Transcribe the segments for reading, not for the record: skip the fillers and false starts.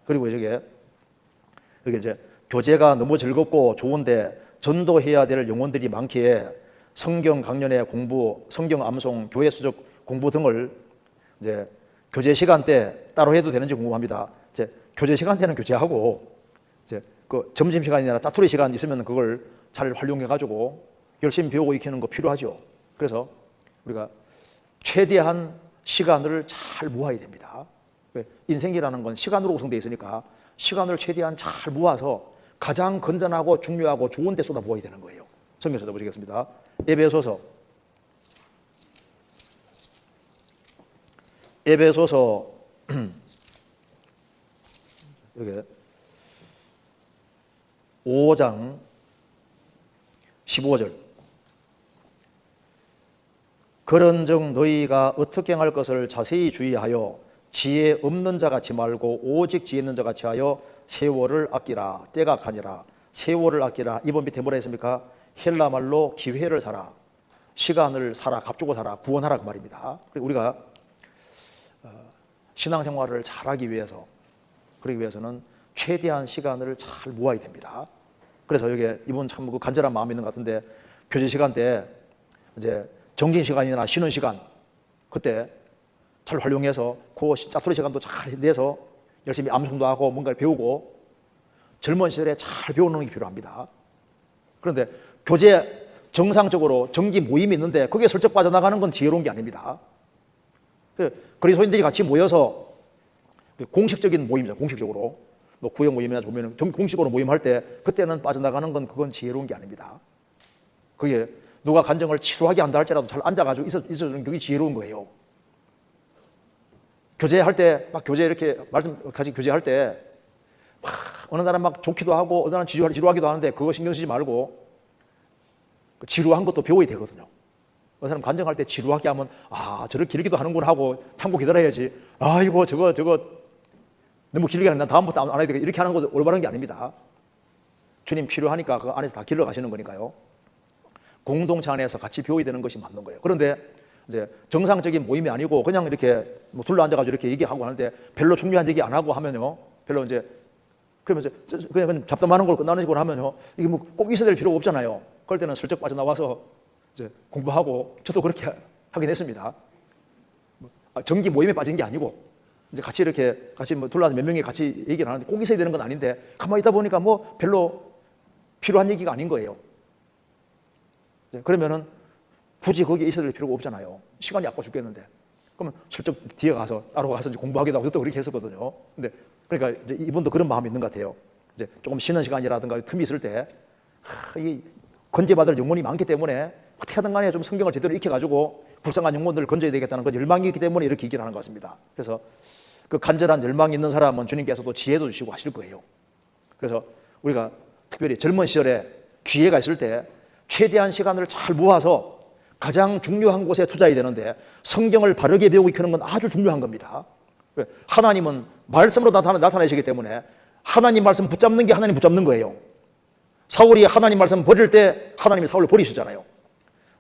그리고 여기 이제 교제가 너무 즐겁고 좋은데 전도해야 될 영혼들이 많기에 성경 강연의 공부, 성경 암송, 교회 수적 공부 등을 이제 교제 시간 때 따로 해도 되는지 궁금합니다. 이제 교제 시간 때는 교제하고 이제 그 점심 시간이나 짜투리 시간 있으면 그걸 잘 활용해 가지고 열심히 배우고 익히는 거 필요하죠. 그래서 우리가 최대한 시간을 잘 모아야 됩니다. 인생이라는 건 시간으로 구성되어 있으니까 시간을 최대한 잘 모아서 가장 건전하고 중요하고 좋은 데 쏟아 부어야 되는 거예요. 성경 찾아보시겠습니다. 에베소서 여기 5장 15절. 그런즉 너희가 어떻게 행할 것을 자세히 주의하여 지혜 없는 자 같이 말고 오직 지혜 있는 자 같이 하여 세월을 아끼라. 때가 가니라. 세월을 아끼라. 이번 밑에 뭐라 했습니까? 헬라 말로 기회를 사라. 시간을 사라. 값주고 사라. 구원하라 그 말입니다. 그리고 우리가 신앙생활을 잘하기 위해서, 그러기 위해서는 최대한 시간을 잘 모아야 됩니다. 그래서 여기 이분 참 그 간절한 마음이 있는 것 같은데, 교제 시간 때 이제 정진 시간이나 쉬는 시간 그때 잘 활용해서 그 짜투리 시간도 잘 내서 열심히 암송도 하고 뭔가를 배우고 젊은 시절에 잘 배우는 게 필요합니다. 그런데 교제 정상적으로 정기 모임이 있는데 거기에 슬쩍 빠져나가는 건 지혜로운 게 아닙니다. 그리스도인들이 같이 모여서 공식적인 모임이죠. 공식적으로 뭐 구역 모임이나 보면 공식으로 모임할 때 그때는 빠져나가는 건 그건 지혜로운 게 아닙니다. 그게 누가 간증을 치루하게 한다 할지라도 잘 앉아가지고 있어주는 게 지혜로운 거예요. 교제할 때 막 교제 이렇게 말씀 같이 교제할 때 막 어느 날은 막 좋기도 하고 어느 날은 지루하기도 하는데 그거 신경 쓰지 말고 그 지루한 것도 배워야 되거든요. 어느 사람 간증할 때 지루하게 하면 아 저렇게 길기도 하는구나 하고 참고 기다려야지. 아이고 저거 너무 길게 하면 난 다음부터 안 해야 되겠다 이렇게 하는 거 올바른 게 아닙니다. 주님 필요하니까 그 안에서 다 길러 가시는 거니까요. 공동체 안에서 같이 배워야 되는 것이 맞는 거예요. 그런데 이제 정상적인 모임이 아니고 그냥 이렇게 뭐 둘러 앉아가지고 이렇게 얘기하고 하는데 별로 중요한 얘기 안 하고 하면요. 별로 이제 그러면서 그냥 잡담하는 걸로 끝나는 식으로 하면요. 이게 뭐 꼭 있어야 될 필요가 없잖아요. 그럴 때는 슬쩍 빠져나와서 이제 공부하고 저도 그렇게 하긴 했습니다. 정기 모임에 빠진 게 아니고 이제 같이 이렇게 같이 뭐 둘러서 몇 명이 같이 얘기를 하는데 꼭 있어야 되는 건 아닌데 가만히 있다 보니까 뭐 별로 필요한 얘기가 아닌 거예요. 그러면은 굳이 거기에 있어야 될 필요가 없잖아요. 시간이 아까워 죽겠는데. 그러면 슬쩍 뒤에 가서 따로 가서 이제 공부하기도 하고 또 그렇게 했었거든요. 근데 그러니까 이제 이분도 그런 마음이 있는 것 같아요. 이제 조금 쉬는 시간이라든가 틈이 있을 때 이 건재받을 영혼이 많기 때문에 어떻게 하든 간에 좀 성경을 제대로 익혀가지고 불쌍한 영혼들을 건져야 되겠다는 그 열망이 있기 때문에 이렇게 얘기를 하는 것 같습니다. 그래서 그 간절한 열망이 있는 사람은 주님께서도 지혜도 주시고 하실 거예요. 그래서 우리가 특별히 젊은 시절에 기회가 있을 때 최대한 시간을 잘 모아서 가장 중요한 곳에 투자해야 되는데 성경을 바르게 배우고 익히는 건 아주 중요한 겁니다. 하나님은 말씀으로 나타나시기 때문에 하나님 말씀 붙잡는 게 하나님 붙잡는 거예요. 사울이 하나님 말씀 버릴 때 하나님이 사울을 버리시잖아요.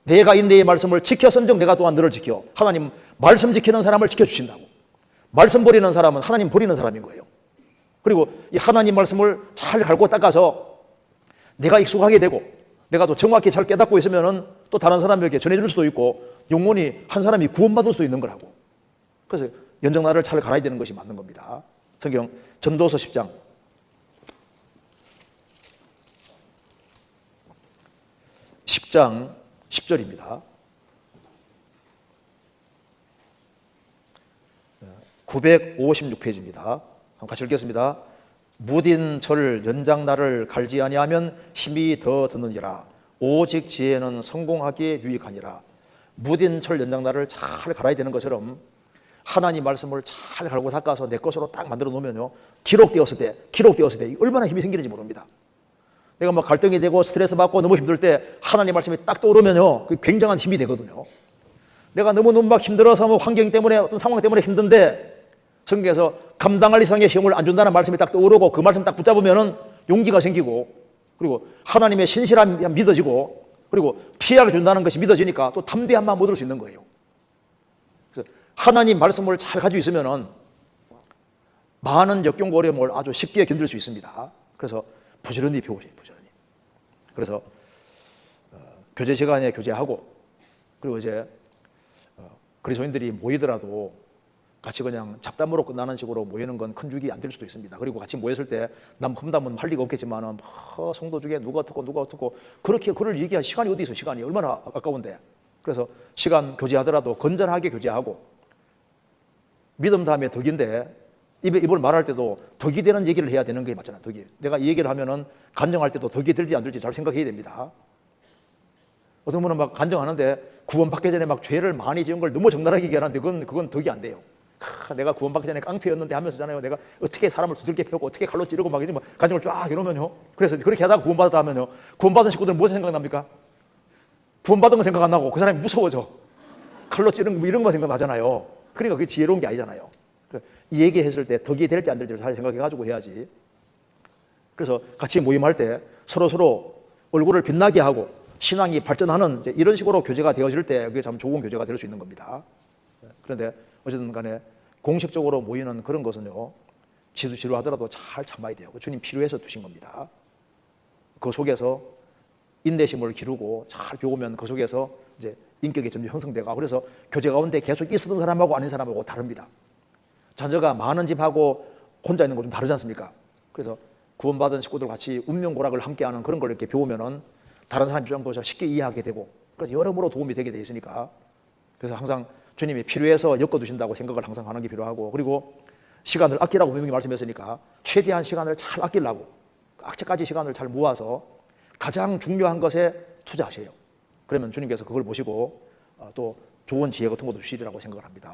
내가 인내의 말씀을 지켰은즉 내가 또한 너를 지켜. 하나님 말씀 지키는 사람을 지켜주신다고. 말씀 버리는 사람은 하나님 버리는 사람인 거예요. 그리고 이 하나님 말씀을 잘 갈고 닦아서 내가 익숙하게 되고 내가 또 정확히 잘 깨닫고 있으면은 또 다른 사람에게 전해줄 수도 있고 영혼이 한 사람이 구원받을 수도 있는 거라고. 그래서 연정나를 잘 갈아야 되는 것이 맞는 겁니다. 성경 전도서 10장 10절입니다. 956페이지입니다. 같이 읽겠습니다. 무딘 철 연장나를 갈지 아니하면 힘이 더 드느니라. 오직 지혜는 성공하기에 유익하니라. 무딘 철 연장나를 잘 갈아야 되는 것처럼 하나님 말씀을 잘 갈고 닦아서 내 것으로 딱 만들어 놓으면요. 기록되었을 때 얼마나 힘이 생기는지 모릅니다. 내가 뭐 갈등이 되고 스트레스 받고 너무 힘들 때 하나님 말씀이 딱 떠오르면요. 그 굉장한 힘이 되거든요. 내가 너무 막 힘들어서 뭐 환경 때문에 어떤 상황 때문에 힘든데 성경에서 감당할 이상의 시험을 안 준다는 말씀이 딱 떠오르고 그 말씀 딱 붙잡으면은 용기가 생기고 그리고 하나님의 신실함이 믿어지고 그리고 피해를 준다는 것이 믿어지니까 또 담대한 마음 얻을 수 있는 거예요. 그래서 하나님 말씀을 잘 가지고 있으면은 많은 역경과 어려움을 아주 쉽게 견딜 수 있습니다. 그래서 부지런히 배우세요. 부지런히. 그래서 교제 시간에 교제하고, 그리고 이제 그리스도인들이 모이더라도 같이 그냥 잡담으로 끝나는 식으로 모이는 건 큰 죽이 안 될 수도 있습니다. 그리고 같이 모였을 때 남 험담은 할 리가 없겠지만은 성도 중에 누가 어떻고 그렇게 그를 얘기할 시간이 어디 있어? 시간이 얼마나 아까운데. 그래서 시간 교제하더라도 건전하게 교제하고, 믿음 다음에 덕인데 입을 말할 때도 덕이 되는 얘기를 해야 되는 게 맞잖아요. 덕이. 내가 이 얘기를 하면은 간증할 때도 덕이 될지 안 될지 잘 생각해야 됩니다. 어떤 분은 막 간증하는데 구원받기 전에 막 죄를 많이 지은 걸 너무 적나라하게 얘기하는데 그건 덕이 안 돼요. 내가 구원받기 전에 깡패였는데 하면서잖아요. 내가 어떻게 사람을 두들겨 패고 어떻게 칼로 찌르고 막 이러면 간증을 쫙 이러면요. 그래서 그렇게 하다가 구원받았다 하면요. 구원받은 식구들은 무엇이 생각납니까? 구원받은 거 생각 안 나고 그 사람이 무서워져. 칼로 찌르는 거 이런 거 생각나잖아요. 그러니까 그게 지혜로운 게 아니잖아요. 이 얘기했을 때 덕이 될지 안 될지를 잘 생각해가지고 해야지. 그래서 같이 모임할 때 서로 얼굴을 빛나게 하고 신앙이 발전하는 이런 식으로 교제가 되어질 때 그게 참 좋은 교제가 될 수 있는 겁니다. 그런데 어쨌든 간에 공식적으로 모이는 그런 것은요, 지루하더라도 잘 참아야 돼요. 주님 필요해서 두신 겁니다. 그 속에서 인내심을 기르고 잘 배우면 그 속에서 이제 인격이 점점 형성되고, 그래서 교제 가운데 계속 있었던 사람하고 아닌 사람하고 다릅니다. 자녀가 많은 집하고 혼자 있는 거 좀 다르지 않습니까? 그래서 구원받은 식구들 같이 운명고락을 함께하는 그런 걸 이렇게 배우면은 다른 사람 입장도 쉽게 이해하게 되고, 그래서 여러모로 도움이 되게 돼 있으니까. 그래서 항상 주님이 필요해서 엮어두신다고 생각을 항상 하는 게 필요하고, 그리고 시간을 아끼라고 분명히 말씀했으니까 최대한 시간을 잘 아끼려고 악착까지 시간을 잘 모아서 가장 중요한 것에 투자하세요. 그러면 주님께서 그걸 보시고 또 좋은 지혜 같은 것도 주시리라고 생각을 합니다.